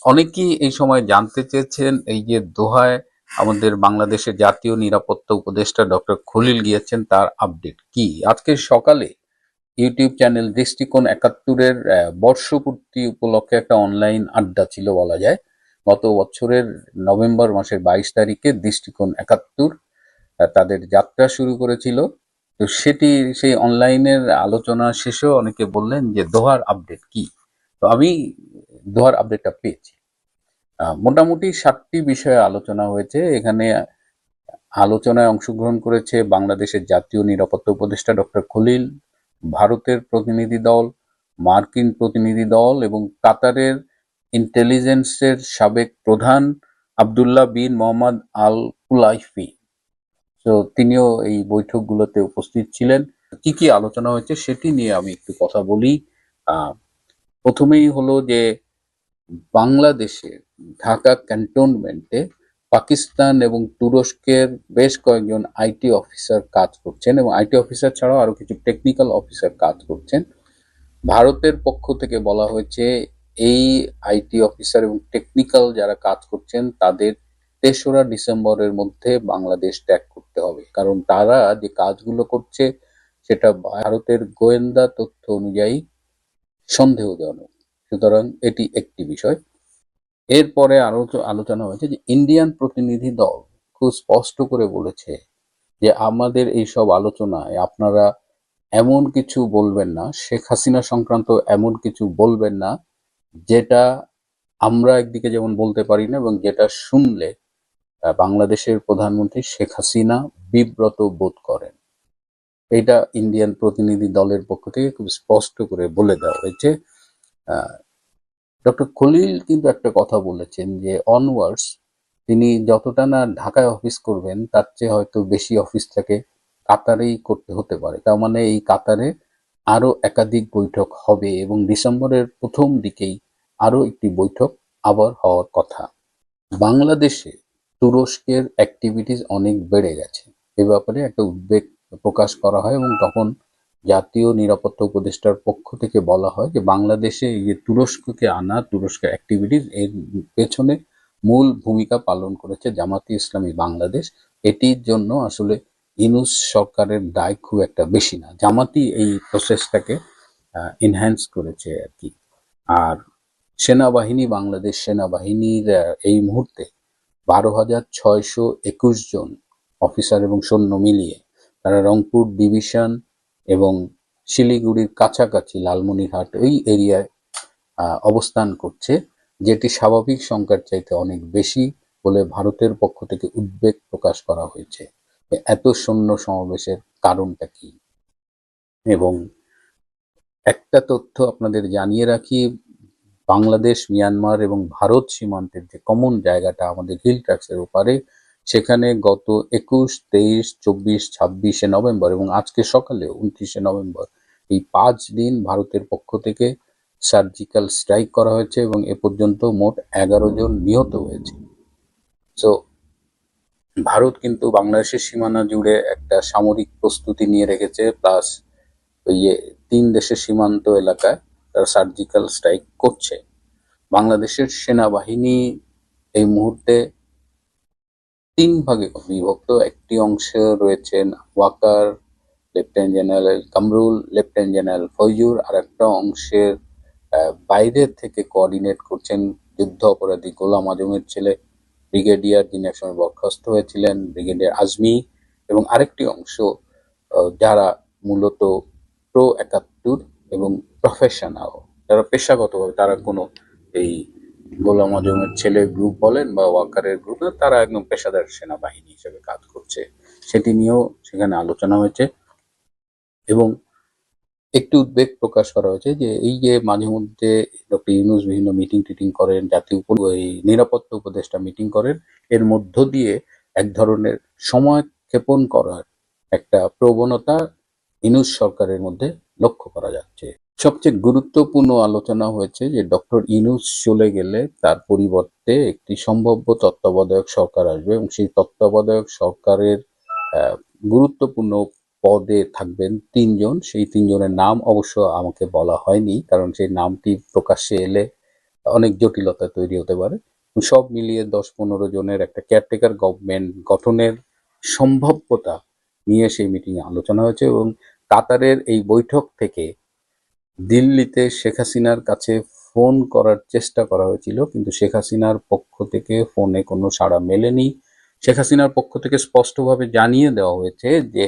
অনেকেই এই সময় জানতে চেয়েছেন এই যে দোহায় আমাদের বাংলাদেশের জাতীয় নিরাপত্তা উপদেষ্টা ডক্টর খলিল গিয়েছেন, তার আপডেট কি? আজকে সকালে ইউটিউব চ্যানেল দৃষ্টিকোণ ৭১-এর বর্ষপূর্তি উপলক্ষে একটা অনলাইন আড্ডা ছিল বলা যায়। গত বছরের নভেম্বর মাসের ২২ তারিখে দৃষ্টিকোণ ৭১ তাদের যাত্রা শুরু করেছিল। তো সেই অনলাইনের আলোচনা শেষেও অনেকে বললেন যে দোহার আপডেট কি? তো আমি দোহার আপডেটটা পেয়েছি। মোটামুটি ৭টি বিষয়ে আলোচনা হয়েছে এখানে। আলোচনায় অংশগ্রহণ করেছে বাংলাদেশের জাতীয় নিরাপত্তা উপদেষ্টা ডক্টর খলিল, ভারতের প্রতিনিধি দল, মার্কিন প্রতিনিধি দল এবং কাতারের ইন্টেলিজেন্সের সাবেক প্রধান আবদুল্লাহ বিন মোহাম্মদ আল কুলাইফি। তো তিনিও এই বৈঠকগুলোতে উপস্থিত ছিলেন। কি কি আলোচনা হয়েছে সেটি নিয়ে আমি একটু কথা বলি। প্রথমেই হলো যে বাংলাদেশের ঢাকা ক্যান্টনমেন্টে পাকিস্তান এবং তুরস্কের বেশ কয়েকজন আইটি অফিসার কাজ করছেন এবং আইটি অফিসার ছাড়াও আরো কিছু টেকনিক্যাল অফিসার কাজ করছেন। ভারতের পক্ষ থেকে বলা হয়েছে এই আইটি অফিসার এবং টেকনিক্যাল যারা কাজ করছেন তাদের ৩রা ডিসেম্বরের মধ্যে বাংলাদেশ ত্যাগ করতে হবে, কারণ তারা যে কাজগুলো করছে সেটা ভারতের গোয়েন্দা তথ্য অনুযায়ী সন্দেহজনক। সুতরাং এটি একটি বিষয়। এরপরে আরো আলোচনা হয়েছে যে ইন্ডিয়ান প্রতিনিধি দল খুব স্পষ্ট করে বলেছে যে আমাদের এই সব আলোচনায় আপনারা এমন কিছু বলবেন না, শেখ হাসিনা সংক্রান্ত এমন কিছু বলবেন না যেটা আমরা একদিকে যেমন বলতে পারি না এবং যেটা শুনলে বাংলাদেশের প্রধানমন্ত্রী শেখ হাসিনা বিব্রত বোধ করেন। এটা ইন্ডিয়ান প্রতিনিধি দলের পক্ষ থেকে খুব স্পষ্ট করে বলে দেওয়া হয়েছে। ডক্টর খলিল কিন্তু একটা কথা বলেছেন যে অনওয়ার্ডস তিনি যতটা না ঢাকায় অফিস করবেন তার চেয়ে হয়তো বেশি অফিস থেকে কাতারেই করতে হতে পারে। তার মানে এই কাতারে আরো একাধিক বৈঠক হবে এবং ডিসেম্বরের প্রথম দিকেই আরো একটি বৈঠক আবার হওয়ার কথা। বাংলাদেশে তুরস্কের অ্যাক্টিভিটিস অনেক বেড়ে গেছে, এ ব্যাপারে একটা উদ্বেগ প্রকাশ করা হয় এবং তখন জাতীয় নিরাপত্তা উপদেষ্টার পক্ষ থেকে বলা হয় যে বাংলাদেশে এই যে তুরস্ককে আনা, তুরস্কের অ্যাক্টিভিটিস এর পেছনে মূল ভূমিকা পালন করেছে জামাতে ইসলামী বাংলাদেশ। এটির জন্য আসলে ইউনূস সরকারের দায় খুব একটা বেশি না, জামাতই এই প্রসেসটাকে এনহ্যান্স করেছে আর কি। আর সেনাবাহিনী, বাংলাদেশ সেনাবাহিনীর এই মুহূর্তে ১২,৬২১ জন অফিসার এবং সৈন্য মিলিয়ে তারা রংপুর ডিভিশন এবং শিলিগুড়ির কাছাকাছি লালমনিরহাট এই এরিয়ায় অবস্থান করছে, যেটি স্বাভাবিক সংখ্যার চাইতে অনেক বেশি বলে ভারতের পক্ষ থেকে উদ্বেগ প্রকাশ করা হয়েছে। এত সৈন্য সমাবেশের কারণটা কি? এবং একটা তথ্য আপনাদের জানিয়ে রাখি, বাংলাদেশ, মিয়ানমার এবং ভারত সীমান্তের যে কমন জায়গাটা আমাদের হিল ট্র্যাক্সের ওপারে, সেখানে গত ২১, ২৩, ২৪, ২৬শে নভেম্বর এবং আজকে সকালে ২৯শে নভেম্বর এই ৫ দিন ভারতের পক্ষ থেকে সার্জিক্যাল স্ট্রাইক করা হয়েছে এবং এ পর্যন্ত মোট ১১ জন নিহত হয়েছে। সো ভারত কিন্তু বাংলাদেশের সীমানা জুড়ে একটা সামরিক প্রস্তুতি নিয়ে রেখেছে, প্লাস ওই ৩ দেশের সীমান্ত এলাকায় তারা সার্জিক্যাল স্ট্রাইক করছে। বাংলাদেশের সেনাবাহিনী এই মুহূর্তে ৩ ভাগে বিভক্ত। একটি অংশে রয়েছেন Waker, lieutenant general Kamrul, lieutenant general Faizur, আর একটা অংশের বাইরের থেকে কোঅর্ডিনেট করছেন যুদ্ধ অপরাধী গোলাম আজমের ছেলে ব্রিগেডিয়ার, যিনি একসময় বরখাস্ত হয়েছিলেন, ব্রিগেডিয়ার আজমি, এবং আরেকটি অংশ যারা মূলত প্রো ৭১ এবং প্রফেশনাল, যারা পেশাগতভাবে তারা কোনো এই গোলাম আজমের ছেলে গ্রুপ বলেন বা ওয়াকারের গ্রুপ, তারা একদম পেশাদার সেনাবাহিনী হিসেবে কাজ করছে, সেটি নিয়েও সেখানে আলোচনা হয়েছে। এবং একটু উদ্বেগ প্রকাশ করা হয়েছে যে এই যে মাঝে মধ্যে ডক্টর ইউনূস বিভিন্ন মিটিং টিটিং করেন, জাতীয় এই নিরাপত্তা উপদেষ্টা মিটিং করেন, এর মধ্য দিয়ে এক ধরনের সময় ক্ষেপণ করার একটা প্রবণতা ইউনূস সরকারের মধ্যে লক্ষ্য করা যাচ্ছে। সবচেয়ে গুরুত্বপূর্ণ আলোচনা হয়েছে যে ডক্টর ইউনূস চলে গেলে তার পরিবর্তে একটি সম্ভাব্য তত্ত্বাবধায়ক সরকার আসবে এবং সেই তত্ত্বাবধায়ক সরকারের গুরুত্বপূর্ণ পদে থাকবেন ৩ জন। সেই ৩ জনের নাম অবশ্য আমাকে বলা হয়নি, কারণ সেই নামটি প্রকাশ্যে এলে অনেক জটিলতা তৈরি হতে পারে। সব মিলিয়ে 10-15 জনের একটা কেয়ারটেকার গভর্নমেন্ট গঠনের সম্ভাব্যতা নিয়ে সেই মিটিংয়ে আলোচনা হয়েছে এবং কাতারের এই বৈঠক থেকে দিল্লিতে শেখ হাসিনার কাছে ফোন করার চেষ্টা করা হয়েছিল, কিন্তু শেখ হাসিনার পক্ষ থেকে ফোনে কোনো সাড়া মেলেনি। শেখ হাসিনার পক্ষ থেকে স্পষ্টভাবে জানিয়ে দেওয়া হয়েছে যে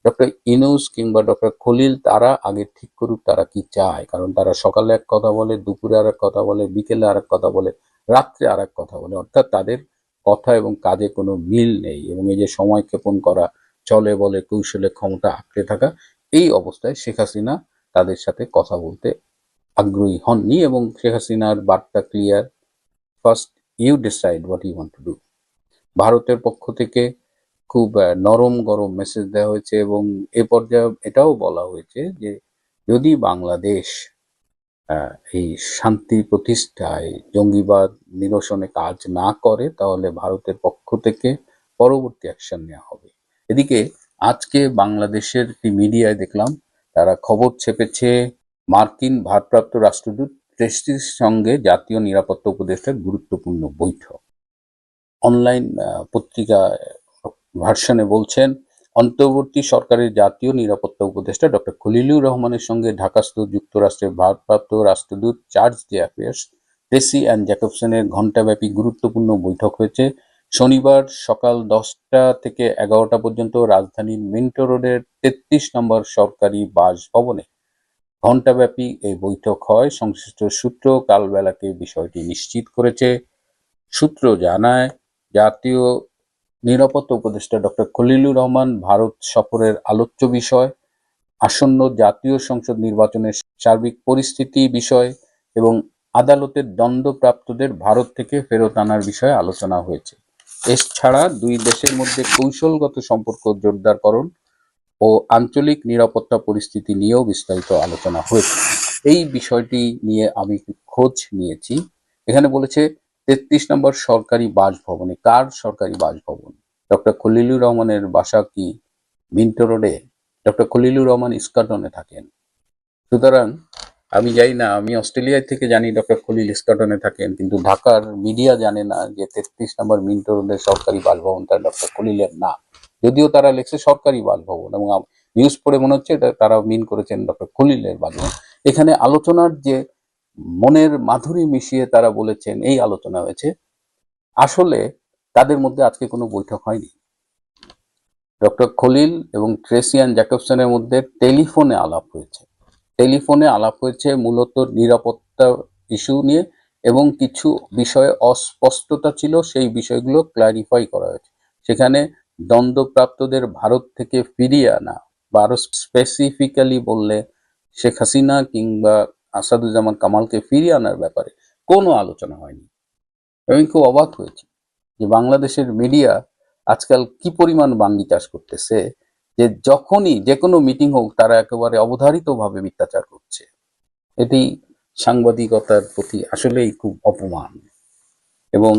ডক্টর ইউনূস কিংবা ডক্টর খলিল তারা আগে ঠিক করুক তারা কি চায়, কারণ তারা সকালে এক কথা বলে, দুপুরে আর এক কথা বলে, বিকেলে আর এক কথা বলে, রাত্রে আর এক কথা বলে, অর্থাৎ তাদের কথা এবং কাজে কোনো মিল নেই। এবং এই যে সময় ক্ষেপণ করা, চলে বলে কৌশলে ক্ষমতা আঁকড়ে থাকা, এই অবস্থায় শেখ হাসিনা তাদের সাথে কথা বলতে আগ্রহী হননি এবং শেখ হাসিনার বার্তা clear, first you decide what you want to do. ভারতের পক্ষ থেকে খুব নরম গরম মেসেজ দেওয়া হয়েছে এবং এ পর্যায়ে এটাও বলা হয়েছে যে যদি বাংলাদেশ এই শান্তি প্রতিষ্ঠায়, জঙ্গিবাদ নিরসনে কাজ না করে তাহলে ভারতের পক্ষ থেকে পরবর্তী অ্যাকশন নেওয়া হবে। এদিকে আজকে বাংলাদেশের একটি মিডিয়ায় দেখলাম তারা খবর ছেপেছে মার্কিন ভারপ্রাপ্ত রাষ্ট্রদূত ট্রেসির সঙ্গে জাতীয় নিরাপত্তা উপদেষ্টার গুরুত্বপূর্ণ বৈঠক। অনলাইন পত্রিকা ভার্সনে বলছেন অন্তর্বর্তী সরকারের জাতীয় নিরাপত্তা উপদেষ্টা ডক্টর খলিলুর রহমানের সঙ্গে ঢাকাস্থ যুক্তরাষ্ট্রের ভারপ্রাপ্ত রাষ্ট্রদূত chargé d affaires Tracey Ann জ্যাকবসনের ঘণ্টাব্যাপী গুরুত্বপূর্ণ বৈঠক হয়েছে শনিবার সকাল 10টা থেকে 11টা পর্যন্ত রাজধানীর মিন্টো রোডের 33 নম্বর সরকারি বাসভবনে। ঘণ্টাব্যাপী এই বৈঠক হয়। সংশ্লিষ্ট সূত্র কালবেলাকে বিষয়টি নিশ্চিত করেছে। সূত্র জানায় জাতীয় নিরাপত্তা উপদেষ্টা ডক্টর খলিলুর রহমান ভারত সফরের আলোচ্য বিষয়, আসন্ন জাতীয় সংসদ নির্বাচনের সার্বিক পরিস্থিতি বিষয় এবং আদালতের দণ্ডপ্রাপ্তদের ভারত থেকে ফেরত আনার বিষয়ে আলোচনা হয়েছে। এছাড়া দুই দেশের মধ্যে কৌশলগত সম্পর্ক জোরদারকরণ ও আঞ্চলিক নিরাপত্তা পরিস্থিতি নিয়েও বিস্তারিত আলোচনা হয়েছে। এই বিষয়টি নিয়ে আমি খোঁজ নিয়েছি। এখানে বলেছে 33 নম্বর সরকারি বাসভবনে। কার সরকারি বাসভবন? ডক্টর খলিলুর রহমানের বাসা কি মিন্টো রোডে? ডক্টর খলিলুর রহমান ইস্কাটনে থাকেন। সুতরাং আমি জানি না, আমি অস্ট্রেলিয়া থেকে জানি ডক্টর খলিল ইস্কাটনে থাকেন, কিন্তু ঢাকার মিডিয়া জানে না যে 33 নম্বর মিন্টো রোডের সরকারি বাসভবনটা ডক্টর খলিলের না, যদিও তারা লিখছে সরকারি বাসভবন এবং নিউজ পড়ে মনে হচ্ছে এটা তারা মিন করেছেন ডক্টর খলিলের বাসভবন। এখানে আলোচনার যে মনের মাধুরী মিশিয়ে তারা বলেছেন এই আলোচনা হয়েছে, আসলে তাদের মধ্যে আজকে কোনো বৈঠক হয়নি। ডক্টর খলিল এবং ট্রেসি অ্যান্ড জ্যাকবসনের মধ্যে টেলিফোনে আলাপ হয়েছে। টেলিফোনে আলাপ হয়েছে মূলত নিরাপত্তা ইস্যু নিয়ে এবং কিছু বিষয়ে অস্পষ্টতা ছিল, সেই বিষয়গুলো ক্লারিফাই করা হয়েছে। সেখানে দণ্ডপ্রাপ্তদের ভারত থেকে ফিরিয়ে আনা বা আরো স্পেসিফিক্যালি বললে শেখ হাসিনা কিংবা আসাদুজ্জামান কামালকে ফিরিয়ে আনার ব্যাপারে কোনো আলোচনা হয়নি। আমি খুব অবাক হয়েছি যে বাংলাদেশের মিডিয়া আজকাল কি পরিমাণ বাঙ্গি চাষ করতেছে, যে যখনই যে কোনো মিটিং হোক তারা একেবারে অবধারিতভাবে মিথ্যাচার করছে। এটি সাংবাদিকতার প্রতি আসলেই খুব অপমান। এবং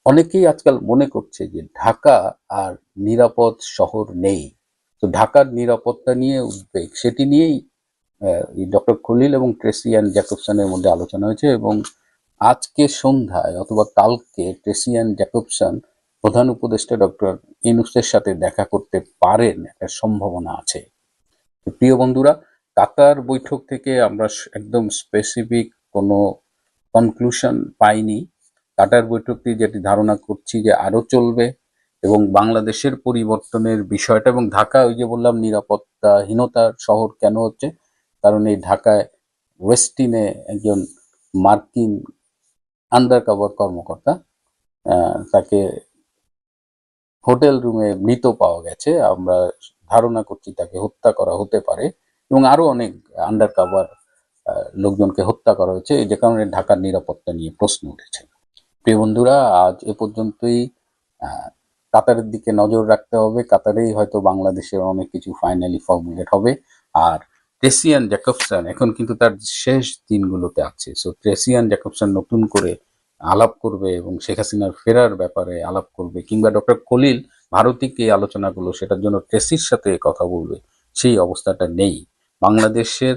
অনেকেই আজকাল মনে করছে যে ঢাকা আর নিরাপদ শহর নেই, তো ঢাকার নিরাপত্তা নিয়ে উদ্বেগ, সেটি নিয়েই ডক্টর খলিল এবং ট্রেসি অ্যান্ড জ্যাকবসনের মধ্যে আলোচনা হয়েছে এবং আজকে সন্ধ্যায় অথবা কালকে ট্রেসি অ্যান্ড জ্যাকবসন প্রধান উপদেষ্টা ডক্টর ইউনূসের সাথে দেখা করতে পারেন, একটা সম্ভাবনা আছে। প্রিয় বন্ধুরা, কাতার বৈঠক থেকে আমরা একদম স্পেসিফিক কোনো কনক্লুশন পাইনি। কাতার বৈঠকটি যেটি ধারণা করছি যে আরো চলবে এবং বাংলাদেশের পরিবর্তনের বিষয়টা, এবং ঢাকা ওই যে বললাম নিরাপত্তাহীনতার শহর কেন হচ্ছে, কারণ এই ঢাকায় ওয়েস্টিনে একজন মার্কিন আন্ডারকভার কর্মকর্তা, তাকে হোটেল রুমে মৃত পাওয়া গেছে। আমরা ধারণা করছি তাকে হত্যা করা হতে পারে এবং আরো অনেক আন্ডারকভার লোকজনকে হত্যা করা হয়েছে, যে কারণে ঢাকার নিরাপত্তা নিয়ে প্রশ্ন উঠেছে। প্রিয় বন্ধুরা, আজ এ পর্যন্তই। কাতারের দিকে নজর রাখতে হবে। কাতারেই হয়তো বাংলাদেশের অনেক কিছু ফাইনালি ফর্মুলেট হবে। আর ট্রেসি অ্যান্ড জ্যাকবসন এখন কিন্তু তার শেষ দিনগুলোতে আছে। সো ট্রেসি অ্যান্ড জ্যাকবসন নতুন করে আলাপ করবে এবং শেখ হাসিনার ফেরার ব্যাপারে আলাপ করবে, কিংবা ডক্টর খলিল ভারতিক এই আলোচনাগুলো সেটার জন্য ট্রেসির সাথে কথা বলবে, সেই অবস্থাটা নেই। বাংলাদেশের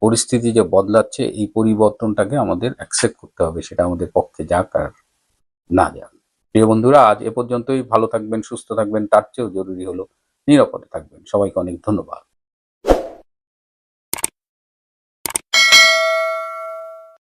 পরিস্থিতি যে বদলাচ্ছে, এই পরিবর্তনটাকে আমাদের অ্যাকসেপ্ট করতে হবে, সেটা আমাদের পক্ষে যাক আর না যাক। প্রিয় বন্ধুরা, আজ এ পর্যন্তই। ভালো থাকবেন, সুস্থ থাকবেন, তার চেয়েও জরুরি হলো নিরাপদে থাকবেন। সবাইকে অনেক ধন্যবাদ।